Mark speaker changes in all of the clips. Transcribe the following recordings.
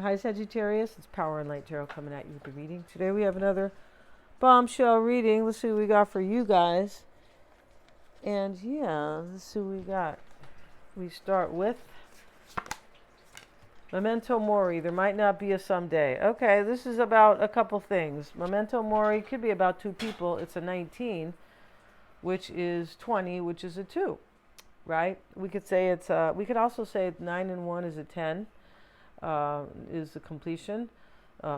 Speaker 1: Hi, Sagittarius. It's Power and Light Tarot coming at you with the reading. Today we have another bombshell reading. Let's see what we got for you guys. And yeah, let's see what we got. We start with Memento Mori. There might not be a someday. Okay, this is about a couple things. Memento Mori could be about two people. It's a 19, which is 20, which is a 2, right? We could say we could also say 9 and 1 is a 10. Is the completion,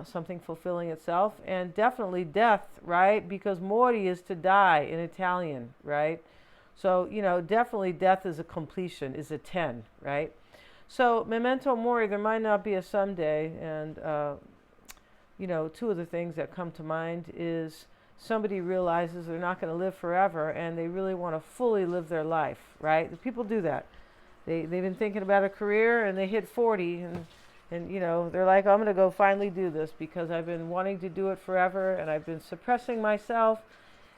Speaker 1: something fulfilling itself, and definitely death, right? Because mori is to die in Italian, right? So, definitely death is a completion, is a 10, right? So, memento mori, there might not be a someday, and, two of the things that come to mind is somebody realizes they're not going to live forever, and they really want to fully live their life, right? People do that. They've been thinking about a career, and they hit 40, and they're like, I'm going to go finally do this because I've been wanting to do it forever and I've been suppressing myself,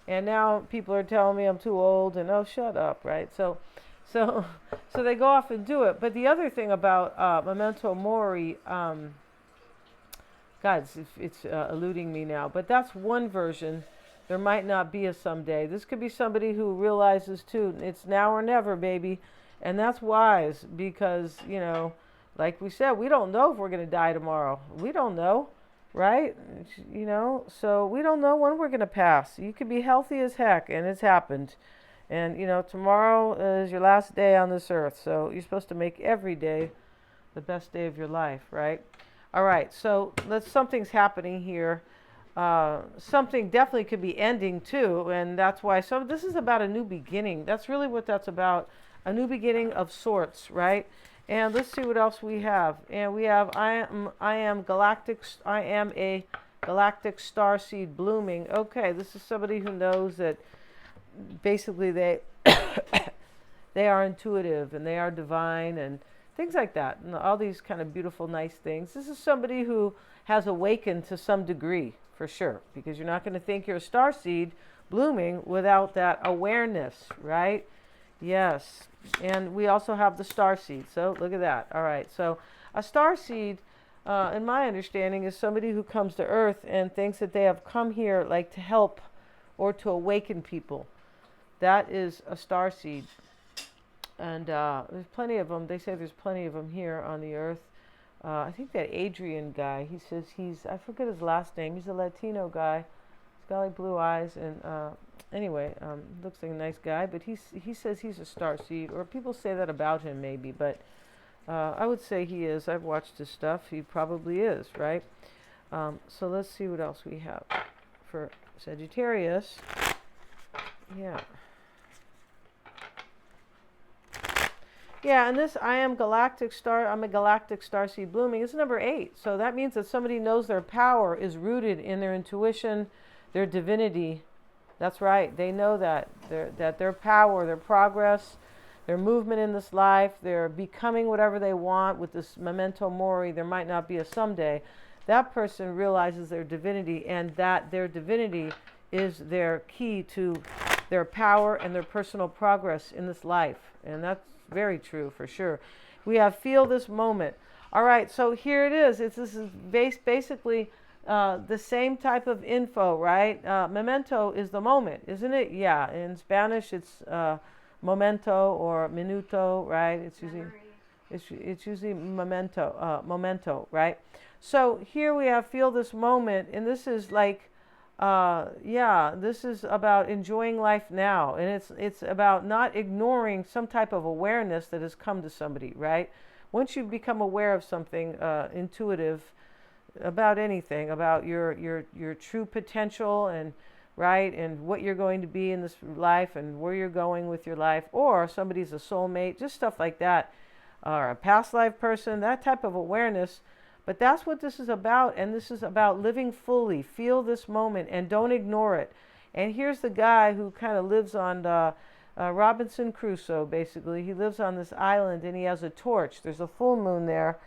Speaker 1: and now people are telling me I'm too old, and oh, shut up, right? So so they go off and do it. But the other thing about memento mori, God, it's eluding me now, but that's one version. There might not be a someday. This could be somebody who realizes too, it's now or never, baby. And that's wise because, like we said, we don't know if we're going to die tomorrow. We don't know, right? So we don't know when we're going to pass. You could be healthy as heck, and it's happened. And, tomorrow is your last day on this earth. So you're supposed to make every day the best day of your life, right? All right, so something's happening here. Something definitely could be ending too, and that's why. So this is about a new beginning. That's really what that's about. A new beginning of sorts, right? And let's see what else we have. And we have I am a galactic star seed blooming. Okay, this is somebody who knows that basically they they are intuitive and they are divine and things like that. And all these kind of beautiful, nice things. This is somebody who has awakened to some degree, for sure, because you're not going to think you're a star seed blooming without that awareness, right? Yes. And we also have the star seed. So look at that. All right. So a star seed, in my understanding, is somebody who comes to Earth and thinks that they have come here like to help or to awaken people. That is a star seed. And there's plenty of them. They say there's plenty of them here on the Earth. I think that Adrian guy, he says I forget his last name. He's a Latino guy. He's got like blue eyes and anyway, looks like a nice guy, but he says he's a star seed, or people say that about him maybe, but I would say he is. I've watched his stuff. He probably is, right? So let's see what else we have for Sagittarius. Yeah. Yeah, and this I'm a galactic star seed blooming. It's number 8. So that means that somebody knows their power is rooted in their intuition, their divinity. That's right. They know that their power, their progress, their movement in this life, they're becoming whatever they want with this memento mori. There might not be a someday. That person realizes their divinity, and that their divinity is their key to their power and their personal progress in this life. And that's very true for sure. We have feel this moment. All right, so here it is. This is basically the same type of info, right? Memento is the moment, isn't it? Yeah. In Spanish, it's momento or minuto, right? It's usually momento, right? So here we have feel this moment, and this is like, this is about enjoying life now, and it's about not ignoring some type of awareness that has come to somebody, right? Once you become aware of something intuitive about anything, about your true potential and right and what you're going to be in this life and where you're going with your life, or somebody's a soulmate, just stuff like that, or a past life person, that type of awareness. But that's what this is about, and this is about living fully. Feel this moment and don't ignore it. And here's the guy who kind of lives on Robinson Crusoe, basically. He lives on this island and he has a torch. There's a full moon there.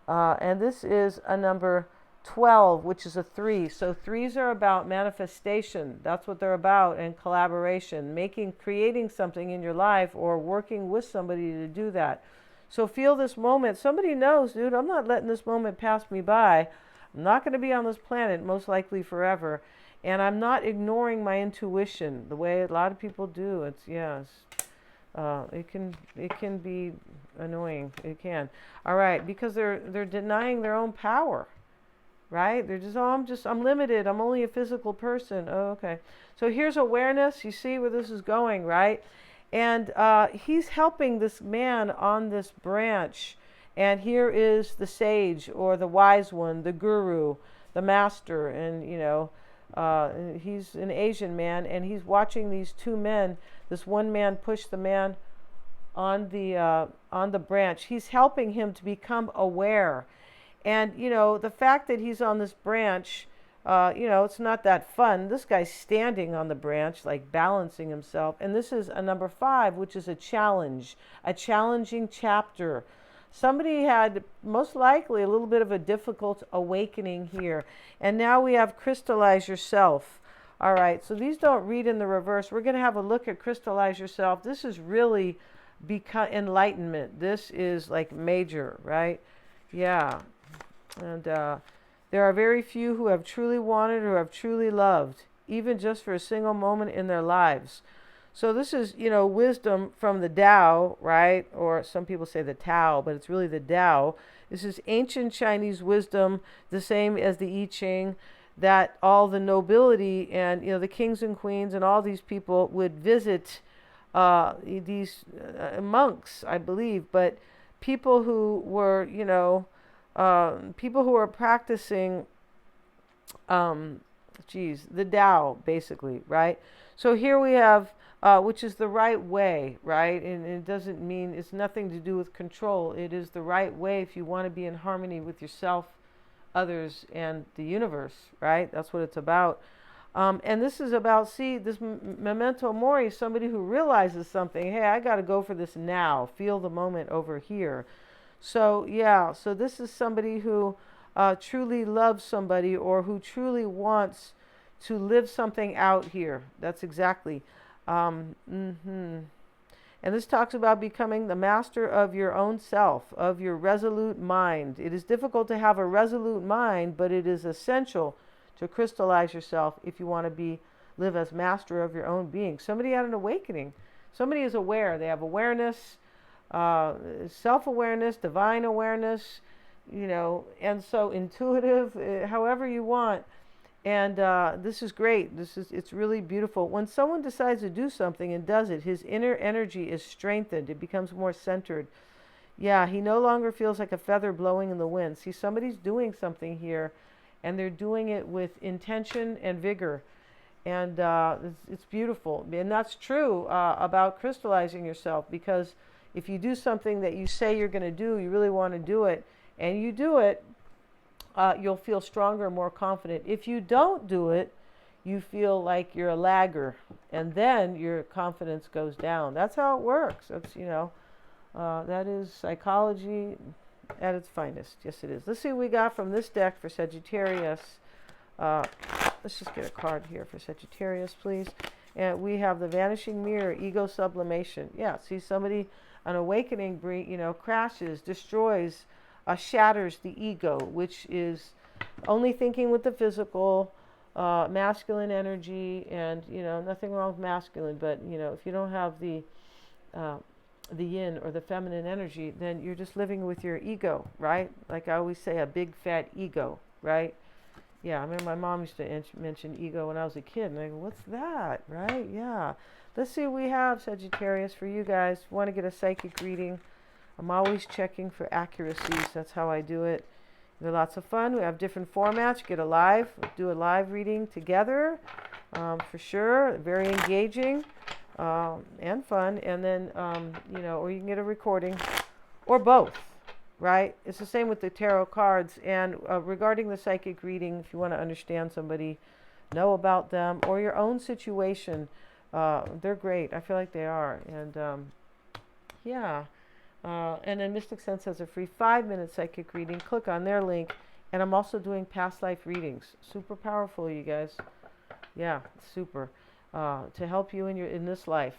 Speaker 1: And this is a number 12, which is a 3. So 3s are about manifestation. That's what they're about, and collaboration, creating something in your life or working with somebody to do that. So feel this moment. Somebody knows, dude, I'm not letting this moment pass me by. I'm not going to be on this planet most likely forever. And I'm not ignoring my intuition the way a lot of people do. It's, yes. It can be annoying. It can. All right, because they're denying their own power, right? They're just, oh, I'm limited. I'm only a physical person. Oh, okay. So here's awareness. You see where this is going, right? And he's helping this man on this branch. And here is the sage or the wise one, the guru, the master. And, he's an Asian man, and he's watching these two men. This one man push the man on the branch. He's helping him to become aware. And, the fact that he's on this branch, it's not that fun. This guy's standing on the branch, like balancing himself. And this is a number 5, which is a challenge, a challenging chapter. Somebody had most likely a little bit of a difficult awakening here. And now we have crystallize yourself. All right, so these don't read in the reverse. We're going to have a look at crystallize yourself. This is really enlightenment. This is like major, right? Yeah. And there are very few who have truly wanted or have truly loved, even just for a single moment in their lives. So this is, wisdom from the Tao, right? Or some people say the Tao, but it's really the Tao. This is ancient Chinese wisdom, the same as the I Ching, that all the nobility and, the kings and queens and all these people would visit these monks, I believe, but people who were, people who are practicing, the Tao, basically, right? So here we have, which is the right way, right? And it doesn't mean, it's nothing to do with control. It is the right way if you want to be in harmony with yourself, others, and the universe, right? That's what it's about. And this is about, this memento mori, somebody who realizes something. Hey, I got to go for this now. Feel the moment over here. So, yeah, so this is somebody who truly loves somebody, or who truly wants to live something out here. That's exactly. And this talks about becoming the master of your own self, of your resolute mind. It is difficult to have a resolute mind, but it is essential to crystallize yourself if you want to live as master of your own being. Somebody had an awakening. Somebody is aware. They have awareness, self-awareness, divine awareness, and so intuitive, however you want. And this is great. It's really beautiful. When someone decides to do something and does it, his inner energy is strengthened. It becomes more centered. Yeah, he no longer feels like a feather blowing in the wind. See, somebody's doing something here, and they're doing it with intention and vigor. And it's beautiful. And that's true about crystallizing yourself, because if you do something that you say you're going to do, you really want to do it, and you do it, you'll feel stronger and more confident. If you don't do it, you feel like you're a lagger, and then your confidence goes down. That's how it works. That's, that is psychology at its finest. Yes, it is. Let's see what we got from this deck for Sagittarius. Let's just get a card here for Sagittarius, please. And we have the Vanishing Mirror, Ego Sublimation. Yeah, see, somebody, an awakening, crashes, destroys, shatters the ego, which is only thinking with the physical, masculine energy, and nothing wrong with masculine, but if you don't have the yin or the feminine energy, then you're just living with your ego, right? Like I always say, a big fat ego, right? Yeah, I remember my mom used to mention ego when I was a kid, and I go, what's that, right? Yeah. Let's see what we have, Sagittarius, for you guys. Want to get a psychic reading? I'm always checking for accuracies. That's how I do it. They're lots of fun. We have different formats. Do a live reading together, for sure. Very engaging and fun. And then, or you can get a recording, or both, right? It's the same with the tarot cards. And regarding the psychic reading, if you want to understand somebody, know about them, or your own situation, they're great. I feel like they are. And yeah. And then Mystic Sense has a free 5-minute psychic reading. Click on their link. And I'm also doing past life readings. Super powerful, you guys. Yeah, super. To help you in this life.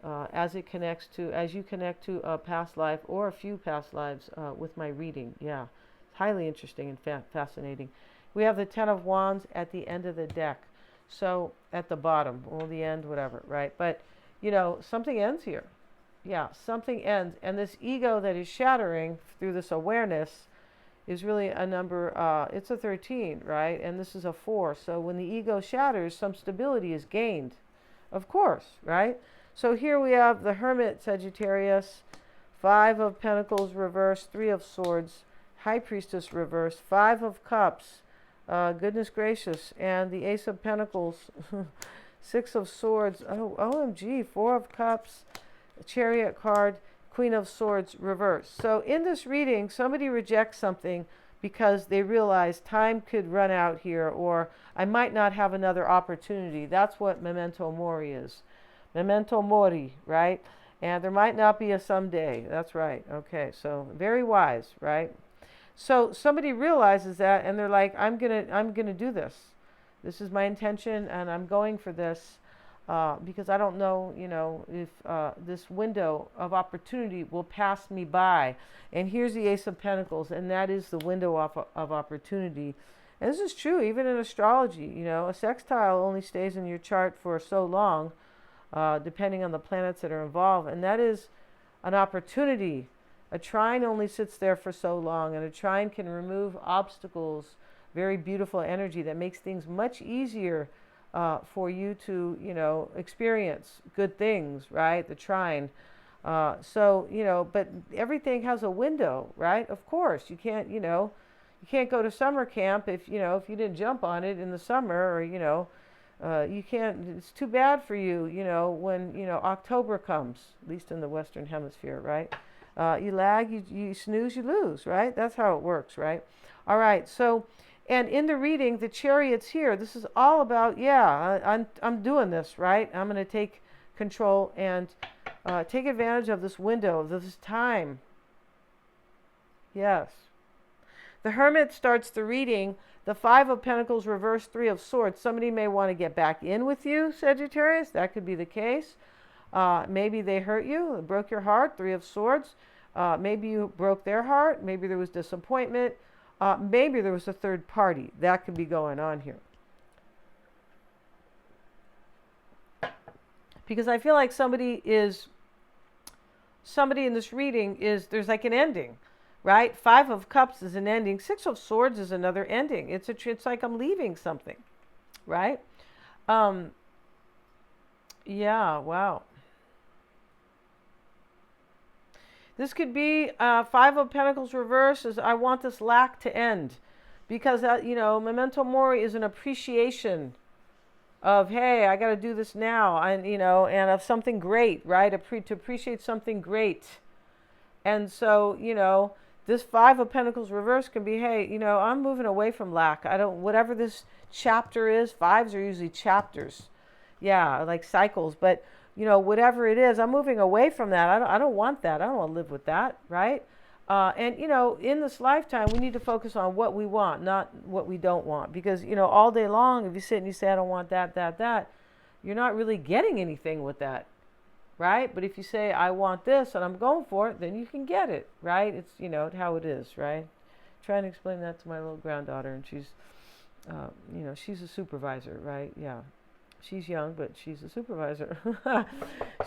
Speaker 1: as you connect to a past life or a few past lives with my reading. Yeah, highly interesting and fascinating. We have the Ten of Wands at the end of the deck. So at the bottom, or the end, whatever, right? But, something ends here. Yeah, something ends. And this ego that is shattering through this awareness is really a number, it's a 13, right? And this is a 4. So when the ego shatters, some stability is gained, of course, right? So here we have the Hermit, Sagittarius, 5 of Pentacles reversed, 3 of Swords, High Priestess reversed, 5 of Cups, goodness gracious, and the Ace of Pentacles, 6 of Swords, oh, OMG, 4 of Cups, Chariot card, Queen of Swords reversed. So in this reading, somebody rejects something because they realize time could run out here, or I might not have another opportunity. That's what memento mori is. Memento mori, right? And there might not be a someday. That's right. Okay, so very wise, right? So somebody realizes that, and they're like, I'm gonna do this. This is my intention, and I'm going for this because I don't know, if this window of opportunity will pass me by. And here's the Ace of Pentacles, and that is the window of opportunity. And this is true even in astrology. A sextile only stays in your chart for so long, depending on the planets that are involved, and that is an opportunity. A trine only sits there for so long, and a trine can remove obstacles, very beautiful energy that makes things much easier for you to, experience good things, right? The trine. But everything has a window, right? Of course, you can't go to summer camp if you didn't jump on it in the summer, or, you can't, it's too bad for you, when, October comes, at least in the Western Hemisphere, right? You lag, you snooze, you lose, right? That's how it works, right? All right. So, and in the reading, the Chariot's here. This is all about, I'm doing this, right? I'm going to take control and take advantage of this window, of this time. Yes. The Hermit starts the reading. The 5 of Pentacles reversed, 3 of Swords. Somebody may want to get back in with you, Sagittarius. That could be the case. Maybe they hurt you, broke your heart, 3 of Swords. Maybe you broke their heart. Maybe there was disappointment. Maybe there was a third party. That could be going on here. Because I feel like somebody in this reading there's like an ending, right? 5 of Cups is an ending. 6 of Swords is another ending. It's like I'm leaving something, right? Yeah, wow. This could be 5 of Pentacles reverse is I want this lack to end, because memento mori is an appreciation of, hey, I got to do this now, and and of something great, right? To appreciate something great. And so this 5 of Pentacles reverse can be, hey, I'm moving away from lack. Whatever this chapter is, 5s are usually chapters, like cycles, but whatever it is, I'm moving away from that. I don't want that. I don't want to live with that, right? And in this lifetime, we need to focus on what we want, not what we don't want. Because, all day long, if you sit and you say, I don't want that, you're not really getting anything with that, right? But if you say, I want this and I'm going for it, then you can get it, right? It's, how it is, right? Trying to explain that to my little granddaughter, and she's, she's a supervisor, right? Yeah. She's young, but she's a supervisor.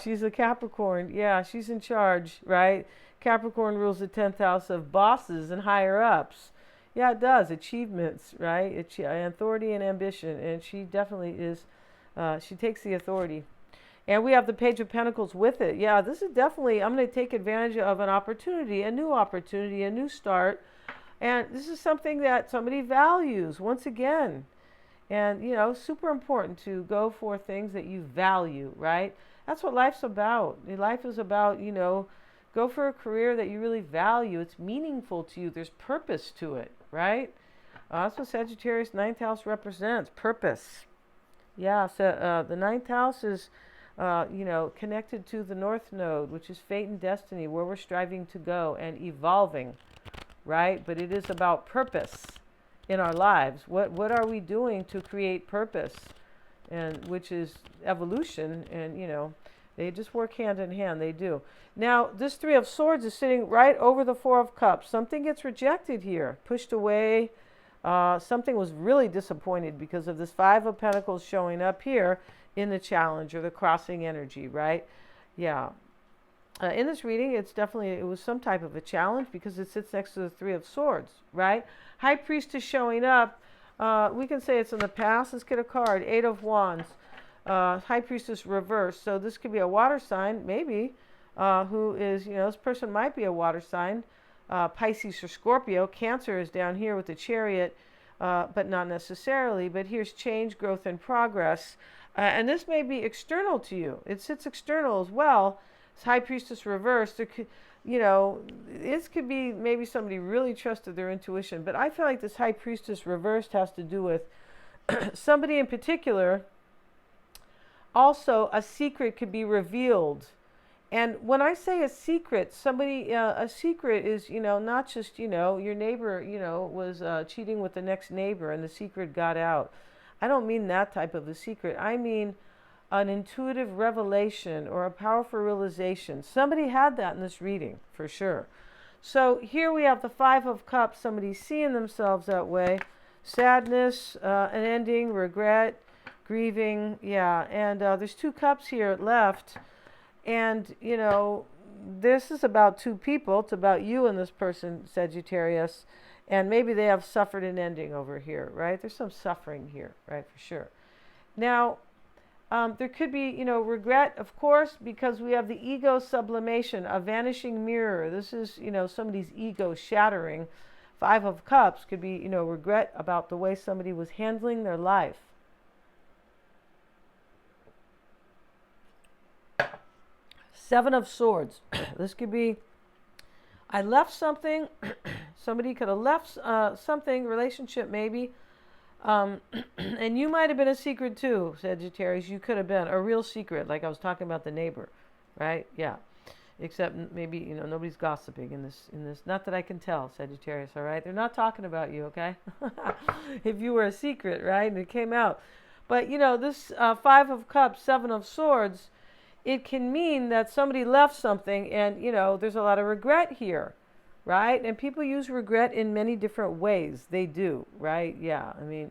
Speaker 1: She's a Capricorn. Yeah, she's in charge, right? Capricorn rules the 10th house of bosses and higher ups. Yeah, it does. Achievements, right? Authority and ambition. And she definitely is, she takes the authority. And we have the Page of Pentacles with it. Yeah, this is definitely, I'm going to take advantage of an opportunity, a new start. And this is something that somebody values, once again. And, super important to go for things that you value, right? That's what life's about. Life is about, go for a career that you really value. It's meaningful to you. There's purpose to it, right? That's what Sagittarius 9th house represents, purpose. Yeah, so the 9th house is, connected to the North Node, which is fate and destiny, where we're striving to go and evolving, right? But it is about purpose in our lives. What are we doing to create purpose, and which is evolution, and They just work hand in hand. They do. Now, this Three of Swords is sitting right over the Four of Cups. Something gets rejected here, pushed away. Something was really disappointed because of this Five of Pentacles showing up here in the challenge or the crossing energy, right? Yeah. In this reading, it was some type of a challenge because it sits next to the Three of Swords, right? High Priestess showing up. We can say it's in the past. Let's get a card. Eight of Wands. High Priestess reversed. So this could be a water sign, maybe, who is, this person might be a water sign. Pisces or Scorpio. Cancer is down here with the Chariot, but not necessarily. But here's change, growth, and progress. And this may be external to you. It sits external as well. It's High Priestess reversed. There could, this could be maybe somebody really trusted their intuition. But I feel like this High Priestess reversed has to do with somebody in particular. Also, a secret could be revealed. And when I say a secret, a secret is, not just, your neighbor, was cheating with the next neighbor and the secret got out. I don't mean that type of a secret. I mean an intuitive revelation or a powerful realization. Somebody had that in this reading, for sure. So here we have the Five of Cups, somebody seeing themselves that way. Sadness, an ending, regret, grieving, yeah. And there's two cups here left. And, this is about two people. It's about you and this person, Sagittarius. And maybe they have suffered an ending over here, right? There's some suffering here, right, for sure. Now, there could be, regret, of course, because we have the ego sublimation, a vanishing mirror. This is, somebody's ego shattering. Five of Cups could be, regret about the way somebody was handling their life. Seven of Swords. This could be, I left something. Somebody could have left something, relationship maybe. And you might have been a secret too, Sagittarius. You could have been a real secret, like I was talking about the neighbor, right? Yeah. Except maybe, nobody's gossiping in this. Not that I can tell, Sagittarius, all right? They're not talking about you, okay? If you were a secret, right? And it came out. But, this Five of Cups, Seven of Swords, it can mean that somebody left something and, there's a lot of regret here, right? And people use regret in many different ways. They do, right? Yeah. I mean,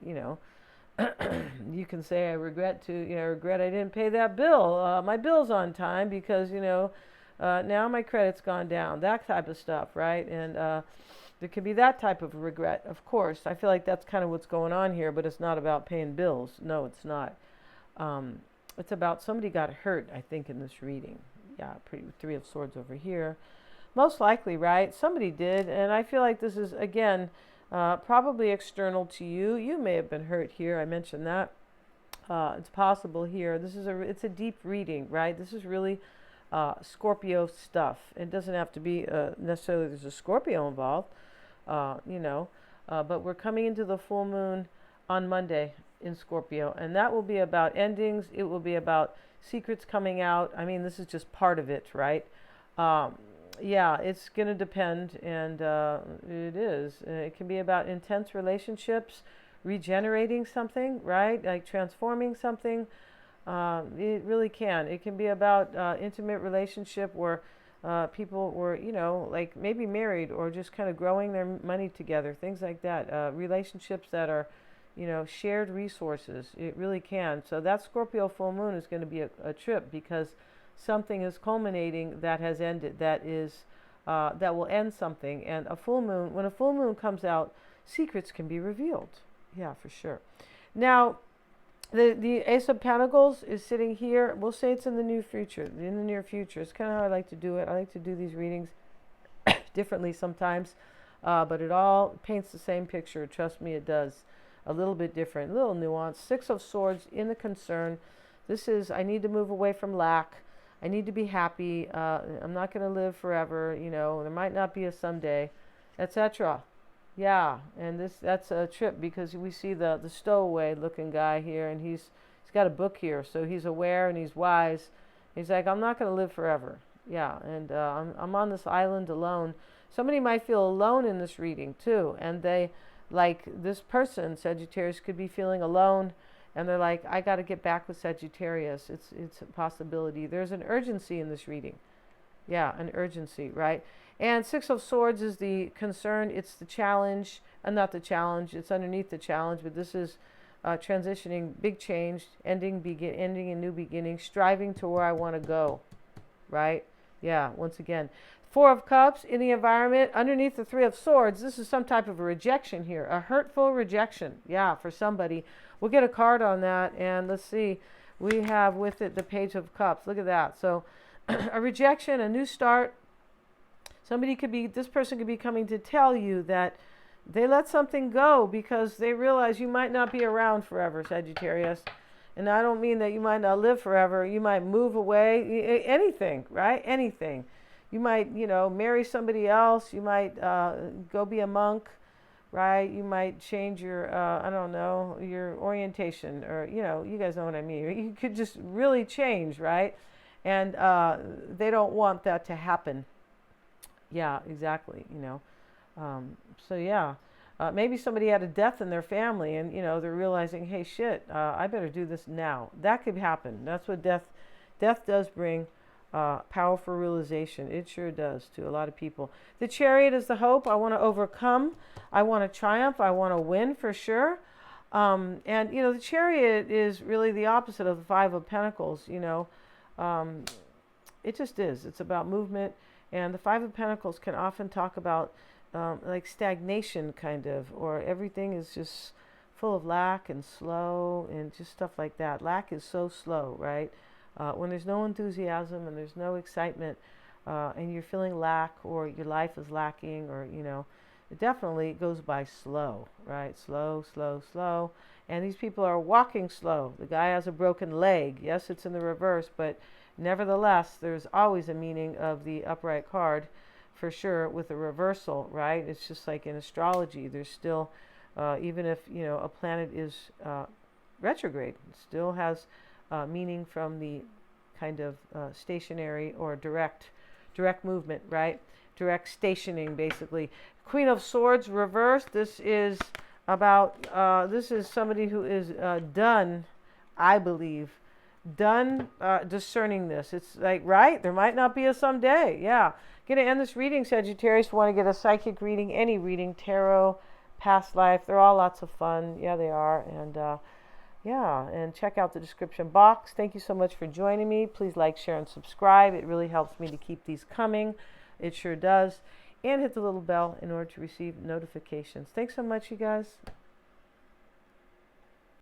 Speaker 1: you can say I regret I didn't pay that bill. My bill's on time because, now my credit's gone down. That type of stuff, right? And there could be that type of regret, of course. I feel like that's kind of what's going on here, but it's not about paying bills. No, it's not. It's about somebody got hurt, I think, in this reading. Yeah, Three of Swords over here. Most likely, right? Somebody did. And I feel like this is, again, probably external to you. You may have been hurt here. I mentioned that. It's possible here. It's a deep reading, right? This is really Scorpio stuff. It doesn't have to be necessarily there's a Scorpio involved, but we're coming into the full moon on Monday in Scorpio, and that will be about endings. It will be about secrets coming out. I mean, this is just part of it, right? Yeah, it's going to depend, and it is. It can be about intense relationships, regenerating something, right? Like transforming something. It really can. It can be about intimate relationship where people were, like maybe married or just kind of growing their money together, things like that. Relationships that are, shared resources. It really can. So that Scorpio full moon is going to be a trip because something is culminating that has ended, that will end something. And when a full moon comes out, secrets can be revealed. Yeah, for sure. Now, the Ace of Pentacles is sitting here. We'll say it's in the near future. It's kind of how I like to do it. I like to do these readings differently sometimes, but it all paints the same picture. Trust me, it does. A little bit different, a little nuance. Six of Swords in the concern. This is, I need to move away from lack. I need to be happy. I'm not going to live forever. There might not be a someday, etc. Yeah, and that's a trip because we see the stowaway looking guy here, and he's got a book here, so he's aware and he's wise. He's like, I'm not going to live forever. Yeah, and I'm on this island alone. Somebody might feel alone in this reading too, and they, like this person, Sagittarius, could be feeling alone And they're like, I got to get back with Sagittarius. It's a possibility. There's an urgency in this reading. Yeah, an urgency, right? And Six of Swords is the concern. It's the challenge, and not the challenge. It's underneath the challenge, but this is transitioning, big change, ending a new beginning, striving to where I want to go, right? Yeah, once again. Four of Cups in the environment. Underneath the Three of Swords, this is some type of a rejection here, a hurtful rejection. Yeah, for somebody. We'll get a card on that, and let's see. We have with it the Page of Cups. Look at that. So a rejection, a new start. This person could be coming to tell you that they let something go because they realize you might not be around forever, Sagittarius. And I don't mean that you might not live forever. You might move away, anything, right? Anything. You might, marry somebody else. You might go be a monk, right? You might change your, I don't know, your orientation, or, you guys know what I mean. You could just really change, right? And they don't want that to happen. Yeah, exactly, So yeah, maybe somebody had a death in their family, and they're realizing, hey, shit, I better do this now. That could happen. That's what death does bring. Powerful realization. It sure does to a lot of people. The Chariot is the hope. I want to overcome. I want to triumph. I want to win for sure. And the Chariot is really the opposite of the Five of Pentacles. It just is. It's about movement. And the Five of Pentacles can often talk about like stagnation, kind of, or everything is just full of lack and slow and just stuff like that. Lack is so slow, right? When there's no enthusiasm and there's no excitement, and you're feeling lack, or your life is lacking, or it definitely goes by slow, right? Slow, slow, slow. And these people are walking slow. The guy has a broken leg. Yes, it's in the reverse, but nevertheless, there's always a meaning of the upright card, for sure, with a reversal, right? It's just like in astrology. There's still, even if a planet is retrograde, it still has meaning from the kind of stationary or direct movement, right? Direct stationing, basically. Queen of Swords reversed. This is about, this is somebody who is done, I believe, discerning this. It's like, right? There might not be a someday. Yeah. Going to end this reading, Sagittarius. Want to get a psychic reading, any reading, tarot, past life. They're all lots of fun. Yeah, they are. And yeah, and check out the description box. Thank you so much for joining me. Please like, share, and subscribe. It really helps me to keep these coming. It sure does. And hit the little bell in order to receive notifications. Thanks so much, you guys.